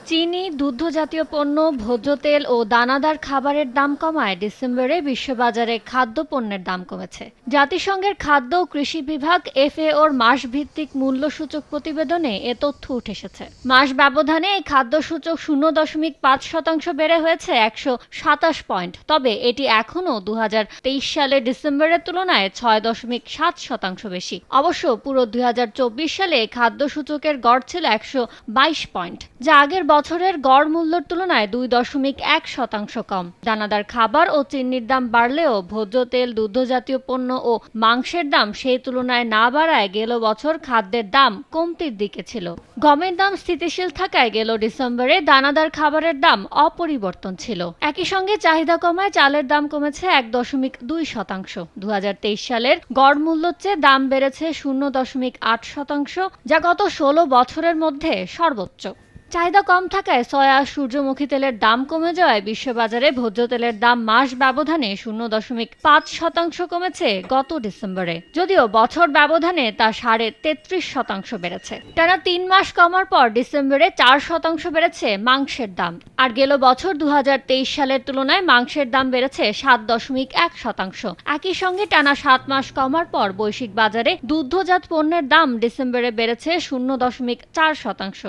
চিনি, দুগ্ধজাতীয় পণ্য, ভোজ্য তেল ও দানাদার খাবারের দাম কমায় ডিসেম্বরে বিশ্ববাজারে খাদ্যপণ্যের দাম কমেছে। জাতিসংঘের খাদ্য ও কৃষি বিভাগ FAOর মাসভিত্তিক মূল্যসূচক প্রতিবেদনে এ তথ্য উঠে এসেছে। মাস ব্যবধানে এই খাদ্যসূচক 0.5% বেড়ে হয়েছে 127 পয়েন্ট। তবে এটি এখনও 2023 সালের ডিসেম্বরের তুলনায় 6.7% বেশি। অবশ্য পুরো 2024 সালে খাদ্যসূচকের গড় ছিল 122 পয়েন্ট, যা আগের বছরের গড় মূল্যের তুলনায় 2.1% কম। দানাদার খাবার ও চিনির দাম বাড়লেও ভোজ্য তেল, দুগ্ধজাতীয় পণ্য ও মাংসের দাম সেই তুলনায় না বাড়ায় গেল বছর খাদ্যের দাম কমতির দিকে ছিল। গমের দাম স্থিতিশীল থাকায় গেল ডিসেম্বরে দানাদার খাবারের দাম অপরিবর্তন ছিল। একই সঙ্গে চাহিদা কমায় চালের দাম কমেছে 1.2%। 2023 সালের গড় মূল্যের চেয়ে দাম বেড়েছে 0.8%, যা গত 16 বছরের মধ্যে সর্বোচ্চ। চাহিদা কম থাকায় সয়া, সূর্যমুখী তেলের দাম কমে যাওয়ায় বিশ্ববাজারে ভোজ্য তেলের দাম মাস ব্যবধানে 0.5% কমেছে গত ডিসেম্বরে। যদিও বছর ব্যবধানে তা 33.5% বেড়েছে। টানা 3 মাস কমার পর ডিসেম্বরে 4% বেড়েছে মাংসের দাম। আর গেল বছর 2023 সালের তুলনায় মাংসের দাম বেড়েছে 7.1%। একই সঙ্গে টানা 7 মাস কমার পর বৈশ্বিক বাজারে দুগ্ধজাত পণ্যের দাম ডিসেম্বরে বেড়েছে 0.4%।